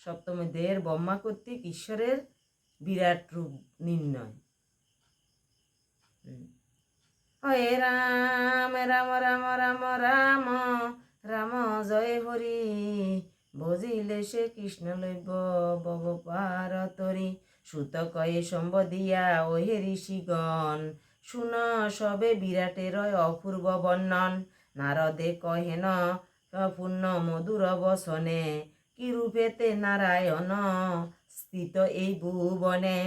সপ্তমী দেহের ব্রহ্মা কর্তৃক ঈশ্বরের বিরাট রূপ নির্ণয়। হয়ে রাম রাম রাম রাম রাম রাম জয় হরি, বজিলে সে কৃষ্ণ লইব বব পারতরি। সুত কয়ে সম্বদিয়া ওহে ঋষিগণ, শুন সবে বিরাটের অপূর্ব বর্ণন। নারদে কহেন পূর্ণ মধুর বসনে, কি রূপেতে নারায়ণ স্থিত এই ভুবনে।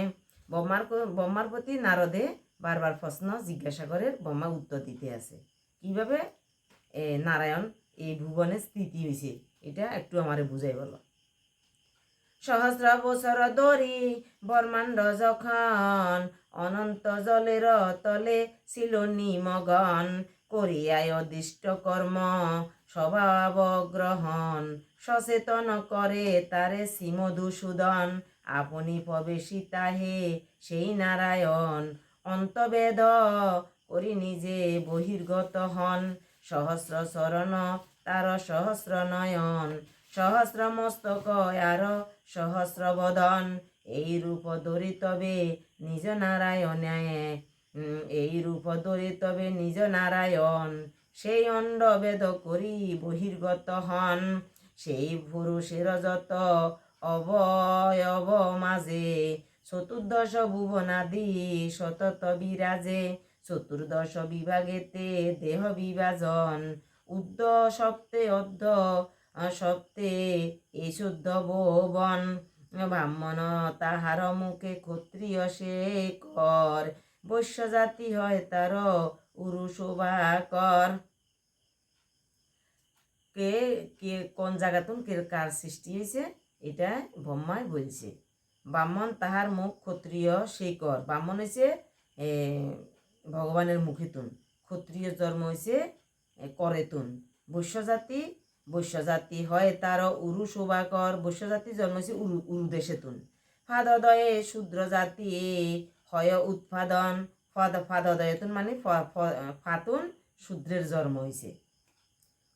ব্রহ্মার প্রতি নারদে বারবার প্রশ্ন জিজ্ঞাসা করে, ব্রহ্মা উত্তর দিতে আছে কিভাবে নারায়ণ এই ভুবনে স্থিতি হয়েছে, এটা একটু আমারে বুঝাই বলো। সহস্র বছর ধরি ব্রহ্মাণ্ড যখন, অনন্ত জলের তলে ছিল নিমগন। করিয়ায় অদিষ্ট কর্ম স্বভাব গ্রহণ, সচেতন করে তারে শ্রীমধুসূদন। আপনি প্রবেশিতা হে সেই নারায়ণ, অন্তবেদ করি নিজে বহির্গত হন। সহস্র চরণ তার সহস্র নয়ন, সহস্র মস্তক আর সহস্র বদন। এই রূপ ধরি তবে নিজ নারায়ণে, এই রূপ ধরি তবে নিজ নারায়ণ। সেই অণ্ডবেদ করি বহির্গত হন, সেই পুরুষের যত অবয়ব মাঝে। চতুর্দশ ভুবনাদি সতত বিরাজে, চতুর্দশ বিভাগেতে দেহ বিভাজন। উদ্ধ সপ্তে অর্ধ সপ্তে এই শুদ্ধ ভুবন। ব্রাহ্মণ তাহার মুখে ক্ষত্রিয় সে কর, বৈশ্য জাতি হয় তার উরু শোভাকর। কে কে কোন জায়গাতুন কে কার সৃষ্টি হয়েছে এটা ব্রহ্মাই বলছে। ব্রাহ্মণ তাহার মুখ ক্ষত্রিয় সেই কর, ব্রাহ্মণ হয়েছে ভগবানের মুখেতুন, ক্ষত্রিয় জন্ম হয়েছে করেতুন। বৈশ্যজাতি হয় তার উরু শোভাকর, বৈশ্যজাতি জন্ম হয়েছে উরু দেশেতুন। ফাদদয়ে শূদ্র জাতি হয় উৎপাদন, ফাদদয়তুন মানে ফাতুন শূদ্রের জন্ম হয়েছে।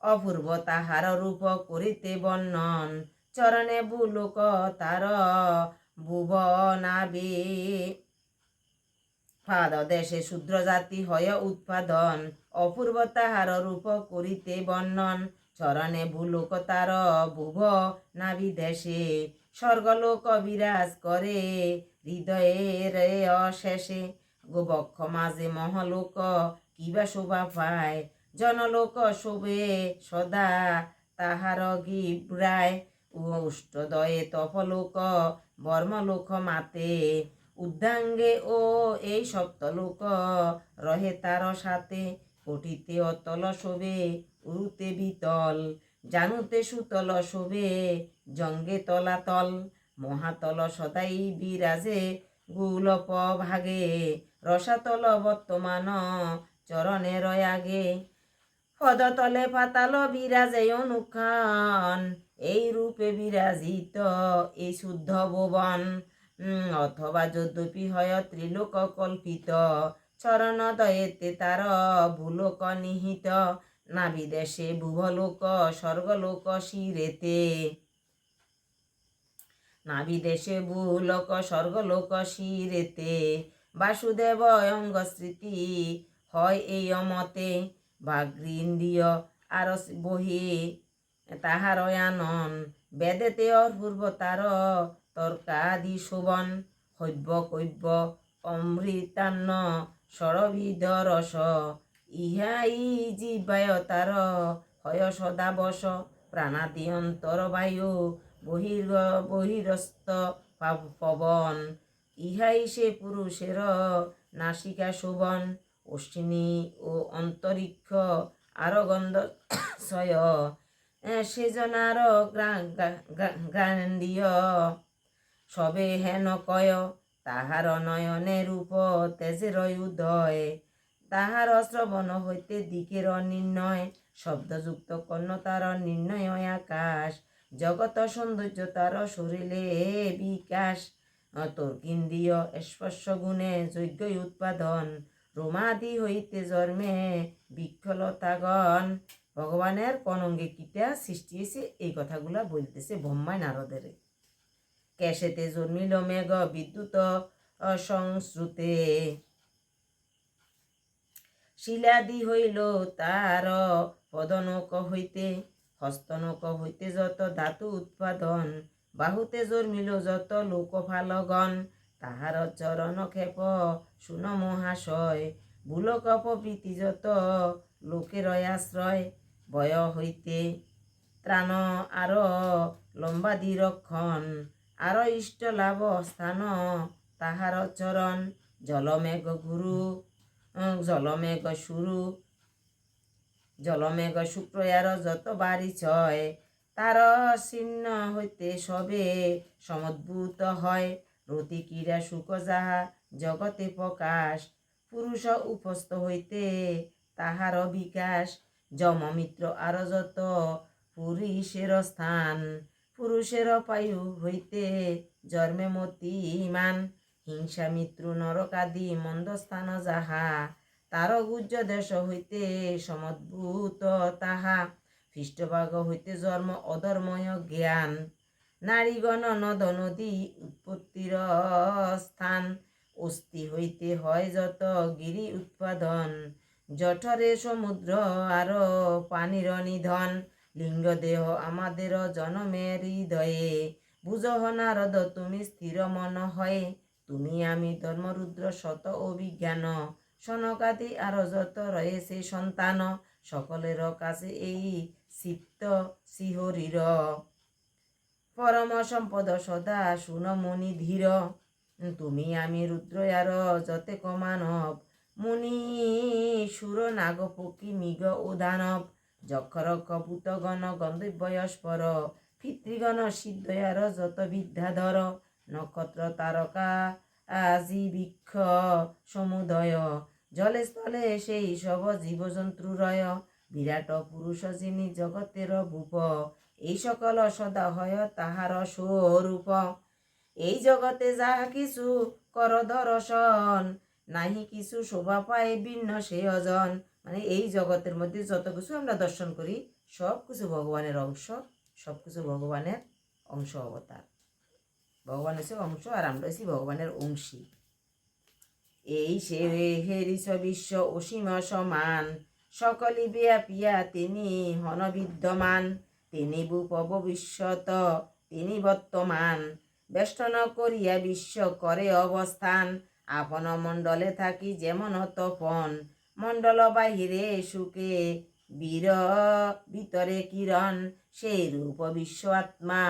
অপূর্ব তাহার রূপ করিতে বর্ণন, চরণে বুলোক তার ভুবনাবে। ফাদ দেশে শূদ্র জাতি হয় উৎপাদন, অপূর্ব তাহার রূপ করিতে বর্ণন। চরণে ভুলোক তার ভুবনাবি দেশে, স্বর্গলোক বিরাজ করে হৃদয়ের অশেষে। গোবক্ষ মাঝে মহালোক কিবা শোভা পায়, জনলোক শোভে সদা তাহার গিব্রায়। উষ্টদয়ে তপলোক বর্মলোক মাতে, উদ্যাঙ্গে ও এই সপ্তলোক রহে তার সাথে। কটিতে অতল শোভে উরুতে বিতল, জানুতে সুতল শোভে জঙ্গে তলাতল। মহাতল সদাই বিরাজে গুলপ ভাগে, রসাতল বর্তমান চরণের আগে। পদতলে পাতাল বিরাজে অনুক্ষণ, এই রূপে বিরাজিত এই শুদ্ধ ভুবন। অথবা যদ্যপি হয় ত্রিলোক কল্পিত, চরণদয়েতে তার ভুলোক নিহিত। নাবিদেশে ভুবলোক স্বর্গলোক শিরেতে, নাবিদেশে ভূলোক স্বর্গলোক শিরেতে। বাসুদেব অঙ্গস্মৃতি হয় এই অমতে, বাগ্রিন্দ্রিয় আর বহি তাহার আনন। বেদেতে অপূর্ব তার তর্কাদি শোভন, হৈব্য কৈব্য অমৃতান্ন ষড়বিধ রস। ইহাই জিহ্বায় তার হয় সদা বশ, প্রাণাদি অন্তর বায়ু বহিরস্থ পবন। ইহাই সে পুরুষের নাসিকা শোভন, অশ্বিনী ও অন্তরিক্ষ আর গন্ধশয়। সেজনার গ্রান্ডীয় সবে হেন কয়, তাহার নয়নে রূপ তেজের উদয়। তাহার শ্রবণ হইতে দিকের নির্ণয়, শব্দযুক্ত কর্ণ তার নির্ণয় আকাশ। জগত সৌন্দর্য তার শরীরে বিকাশ, তর্কিন্দ্রিয় স্পর্শ গুণে যজ্ঞ উৎপাদন। রোমাদি হইতে জন্মে বৃক্ষলতাগণ। ভগবানের কোন অঙ্গে কিটা সৃষ্টি হয়েছে এই কথাগুলা বলতেছে ব্রহ্মায় নারদের। ক্যাশেতে জন্মিল মেঘ বিদ্যুৎ সংশ্রুতে। শিলাদি হইল তার পদনৌক হইতে, হস্তনৌক হইতে যত ধাতু উৎপাদন, বাহুতে জন্মিল যত লোকফালগণ, তাহার চরণ ক্ষেপ শুন মহাশয়, ভুলক প্রীতি যত লোকের আশ্রয়, ভয় হইতে ত্রাণ আর লম্বাদি রক্ষণ, আর ইষ্ট লাভ স্থান তাহার চরণ, জলমেঘ গুরু জলমেঘ শুরু, জলমেঘ শুক্রয়ার যত বাড়ি ছয়, তার ছিন্ন হইতে সবে সমদ্ভূত হয়, রতি ক্রীড়া সুখ যাহা জগতে প্রকাশ, পুরুষ উপস্থ হইতে তাহার বিকাশ, যম মিত্র আর যত পুরুষের স্থান, পুরুষের পায়ু হইতে জন্মে মতিমান, হিংসা মৃত্যু নরকাদি মন্দ স্থান যাহা, তার গুজ্জ দেশ হইতে সমদ্ভূত তাহা, খ্রিস্টভাগ হইতে জন্ম অধর্ময় জ্ঞান, নারীগণ নদ নদী উৎপত্তির স্থান, অস্থি হইতে হয় যত গিরি উৎপাদন, জঠরে সমুদ্র আর পানির নিধন, লিঙ্গ দেহ আমাদের জনমের হৃদয়ে, বুঝহ নারদ তুমি স্থির মন হয়ে, তুমি আমি ধর্মরুদ্র শত অভিজ্ঞান, সনকাদি আর যত রয়েছে সন্তান, সকলের কাছে এই চিত্ত শিহরির, পরম সম্পদ সদা শুন মুনি ধীর, তুমি আমি রুদ্র আর যতেক মানব, মুনি সুর নাগ পক্ষী মৃগ ও দানব, যক্ষরক্ষ ভূতগণ গন্ধর্বয়স্পর, পিতৃগণ সিদ্ধ আর যত বিদ্যাধর, নক্ষত্র তারকা আজি বৃক্ষ সমুদয়, জলে স্থলে সেই সব জীবজন্তুরয়, বিরাট পুরুষ যিনি জগতের ভূপ, এই সকল সদা হয় তাহার স্বরূপ, এই জগতে যাহা কিছু কর দর্শন, নাহি কিছু শোভা পায় ভিন্ন সে অজন, মানে এই জগতের মধ্যে যত কিছু আমরা দর্শন করি সব কিছু ভগবানের অংশ, সব কিছু ভগবানের অংশ অবতার, ভগবান হচ্ছে অংশ আর আমরা হচ্ছি ভগবানের অংশী। এই সে হেরিস বিশ্ব অসীম সমান, সকলি ব্যাপিয়া তিনি হন বিদ্যমান, তিনি ভূপ ভবিষ্যৎ তিনি বর্তমান, বেষ্টন করিয়া বিশ্ব করে অবস্থান, আপন মণ্ডলে থাকি যেমন তপন, মণ্ডল বাহিরে সুখে বীর ভিতরে কিরণ, সেই রূপ বিশ্ব আত্মা,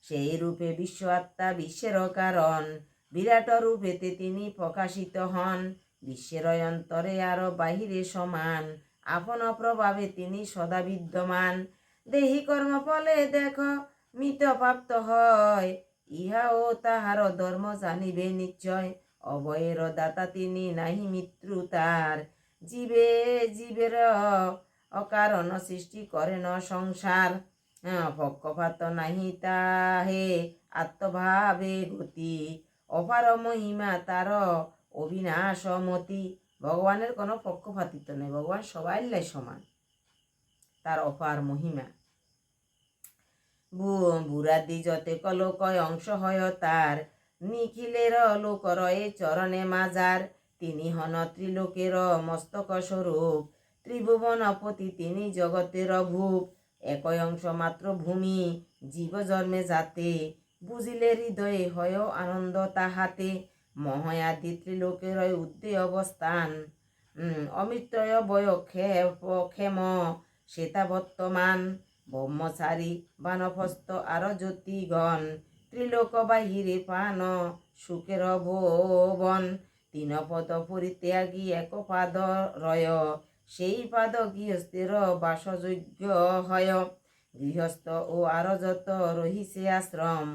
সেই রূপে বিশ্ব আত্মা বিশ্বের কারণ, বিরাট রূপেতে তিনি প্রকাশিত হন, বিশ্বের অন্তরে আর বাহিরে সমান, আপন প্রভাবে তিনি সদা বিদ্যমান, দেহি কর্ম ফলে দেখো মৃত প্রাপ্ত হয়, ইহাও তাহার ধর্ম জানিবে নিশ্চয়, অভয়ের দাতা তিনি নাহি মৃত্যু তার, জীবের অকারণ সৃষ্টি করেন সংসার, পক্ষপাত নাহি তাহে আত্মভাবে গতি, অপার মহিমা তার অবিনাশমতি, ভগবানের কোনো পক্ষপাতিত্ব নেই, ভগবান সবাই লাই সমান, তার অপার মহিমা, বুড়াদি যতেক লোক অংশ হয় তার, নিখিলের লোক রয়ে চরণে মাজার, তিনি হন ত্রিলোকের মস্তক স্বরূপ, ত্রিভুবনপতি তিনি জগতের ভূপ, একই অংশ মাত্র ভূমি জীব জন্মে যাতে, বুঝিলে হৃদয়ে হয় আনন্দ তাহাতে, মহায়াদি ত্রিলোকের উদ্দে অবস্থান, অমৃতয় বয় ক্ষেম শ্বেতা বর্তমান, ব্রহ্মচারী বানপ্রস্থ আর জ্যোতিগণ, ত্রিলোক বাহিরে পান সুখের ভুবন, তিন পদ পরিত্যাগী এক পাদ রয়, সেই পাদ গৃহস্থের বাসযোগ্য হয়, গৃহস্থ ও আর যত রহিছে আশ্রম,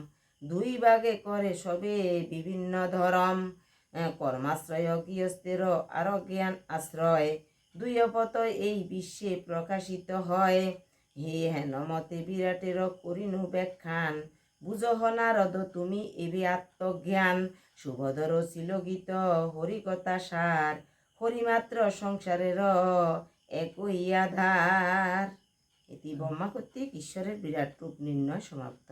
দুই ভাগে করে সবে বিভিন্ন ধরম, কর্মাশ্রয় গৃহস্থের আর জ্ঞান আশ্রয়, দুই পথ এই বিশ্বে প্রকাশিত হয়, হে হেন মতে বিরাটের করিনু ব্যাখ্যান, বুঝহ নারদ তুমি এবে আত্মজ্ঞান, সুভদ্র ছিল গীত হরিকথা সার, হরিমাত্র সংসারের একই আধার। এটি ব্রহ্মা কর্তৃক ঈশ্বরের বিরাট রূপ নির্ণয় সমাপ্ত।